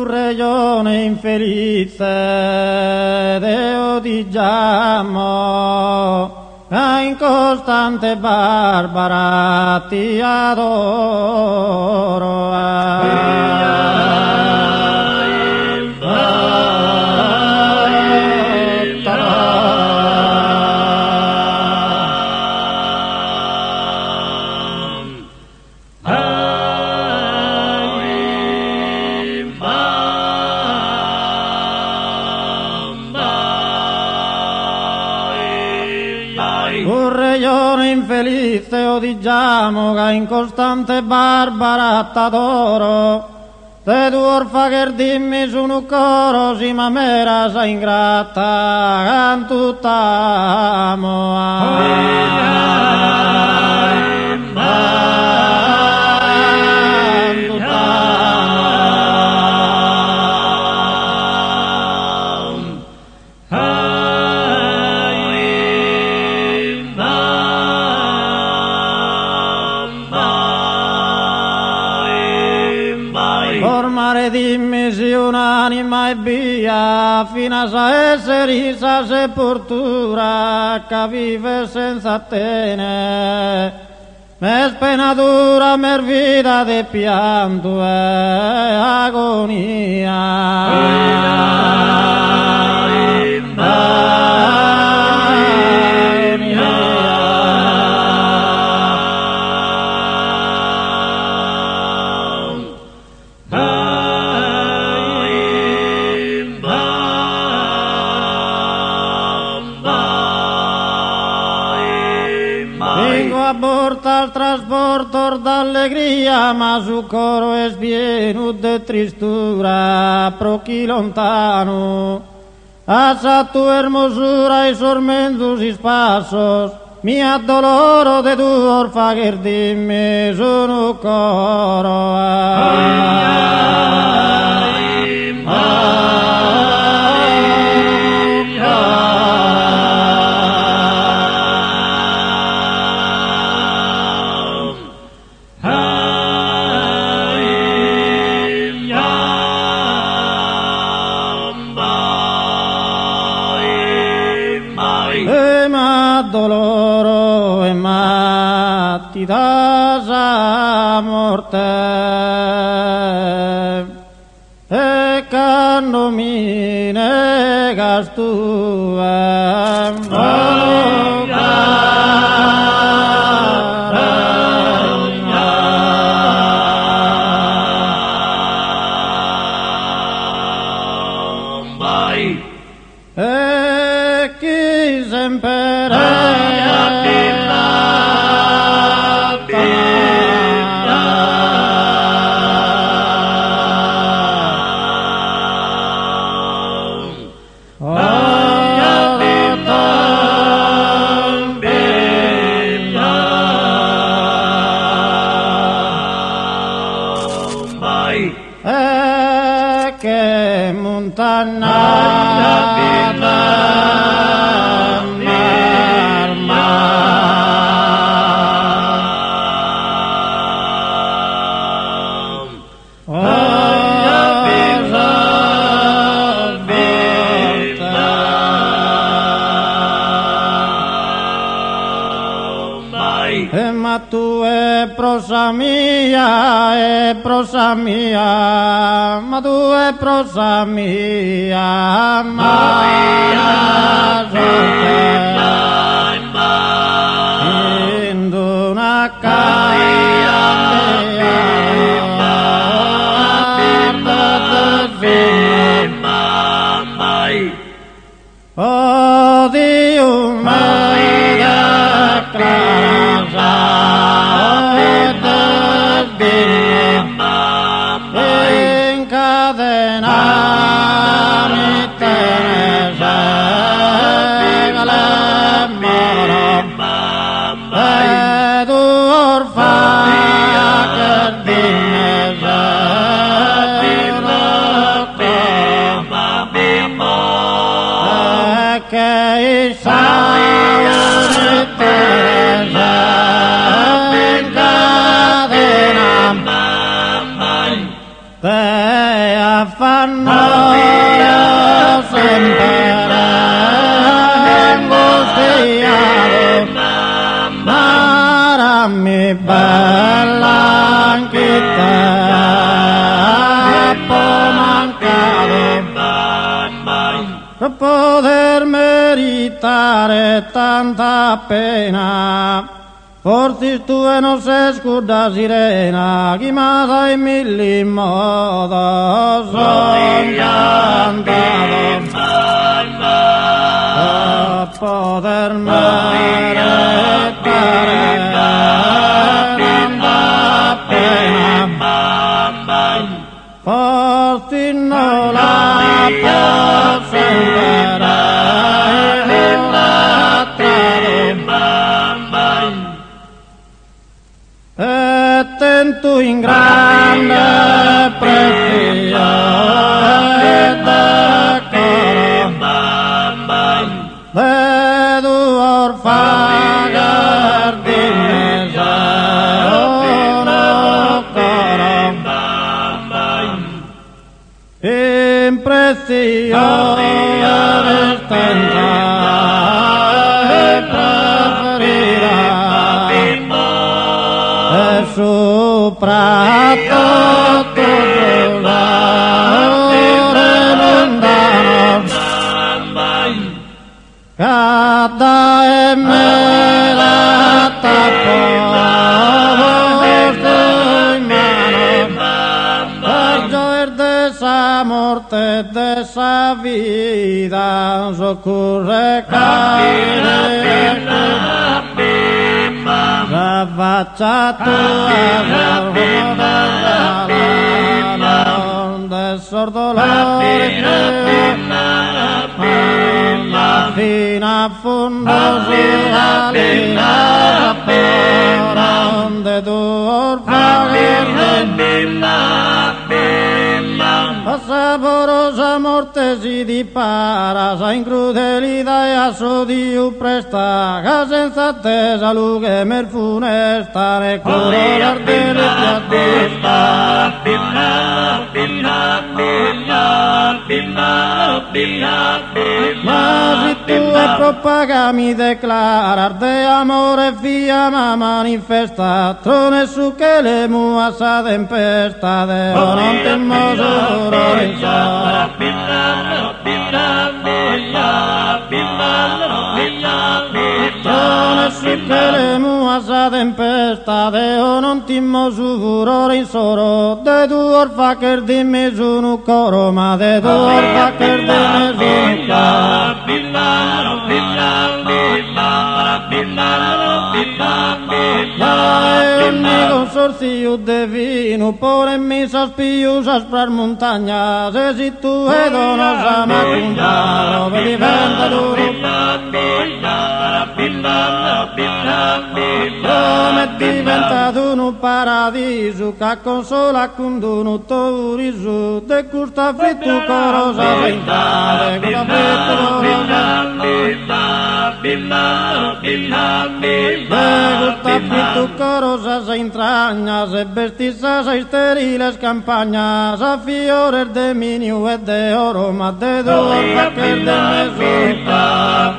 regione infelice Deo diciamo incostante barbara ti adoro regione infelice o diciamo che incostante barbara t'adoro te tu orfa che dimmi su un coro si ma mera sa ingrata can Formare dimmi si un'anima e via fino a essere sa sepoltura che vive senza tene me spenatura mer vita de pianto e Porta il trasporto d'allegria, ma su coro è pieno de tristura, pro chi lontano. A sa tua hermosura e sormentos y passos, mi addoloro de tu orfa che dimmi sono coro. Doloro e matti da sa morte e quando mi negas tu e chi sempre che ma tu è prosa mia, ma tu è prosa mia, ma in una oh Dio affannosa sempre angustiato, marammi bella anche te, po' mancato per poter meritare tanta pena. Forse tu e non sei scuda sirena, chi ma sai mille modo sognantato a poter meritare tanta pena. Forse non la posso e tento in grande prestigio e decoro vedo orfagar di mesero coro in prestigio restenza sopra tutto l'ore lontano cada e me la tappo in mano per gioir de sa morte de sa vida soccorre la faccia tua del sordo fino a fondo si alina onde tu la saborosa morte si dipara, sa incrudelità e a suo Dio presta, che senza attesa lughe mer funesta, ne coronar delle piattista. Ma se tu e propagami declarar de amore via ma manifesta, trone su che le mua sa tempesta, de non temmoso trone su che le mua sa tempesta, de non timmo su furore in soro, de tu orfa che dimmi su un coro, ma de tu orfa che dimmi su un mi consorzio de vino, pure mi sospiusa sprar montagna, se si tu e dono sa ma puntaro, per diventa duro. Come è diventato un paradiso, che consola con un tuo de gusta fritto corosa ventate, gusta fritto corosa de gusta fritto corosa sa intragna, se bestissa sa sterile scampagna, sa fiore de minio e de oro, ma de due che de mesuta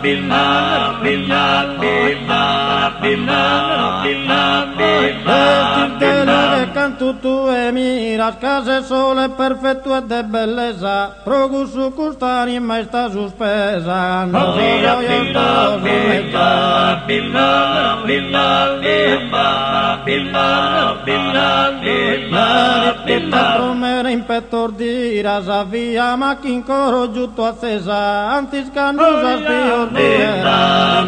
che canto tu e miras, case sole perfetto e de bellezza, progu su custani ma sta sospesa, non so io sto sull'età. Promere in petto dira, sa via ma chi in coro giutto accesa, anti scannusa spior viera,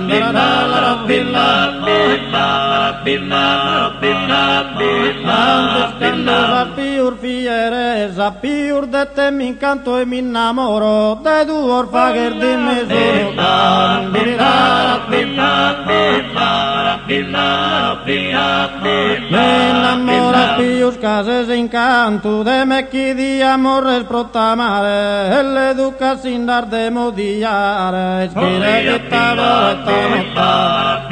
scannusa spior fieresa, piur de te mi incanto e mi innamoro, de tu orfa che dimmi sono me innamora pius cases incanto, de me chi di amore sprottamare, e l'educa sin dar de modiare, spire che t'avoretta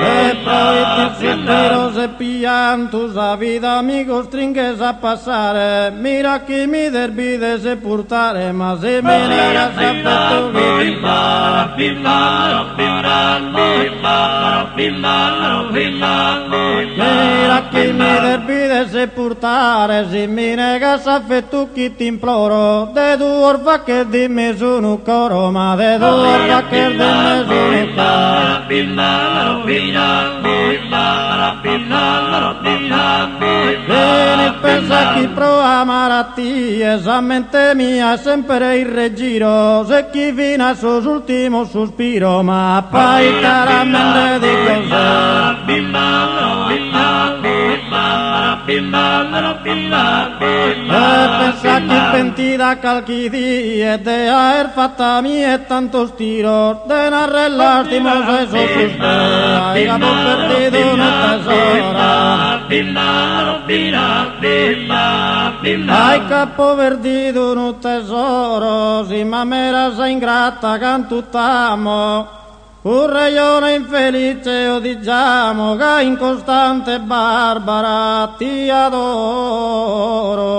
e poi ti si se pillan tus a vida amigos trinques a passare, mira chi mi derbi de sepultare, ma se mi negas affetto mira chi mi derbi de sepultare, se mi negas affetto chi ti imploro, de tu orfa che dimmi sono coro, ma de tu orfa che dimmi sono coro. Vieni pensa chi prova malattie, esa mente mia sempre in regiro, se chi fino a suo ultimo sospiro, ma poi chiaramente di cos'è. Pensa chi pentita calchi die, de aver fatta mia e tanto stiro, de narrell'artimo se so su te, hai capo perdido un tesoro. Hai capo perdido un tesoro, si ma mera sei ingrata cantutamo, un reione infelice o diciamo che incostante e barbara ti adoro.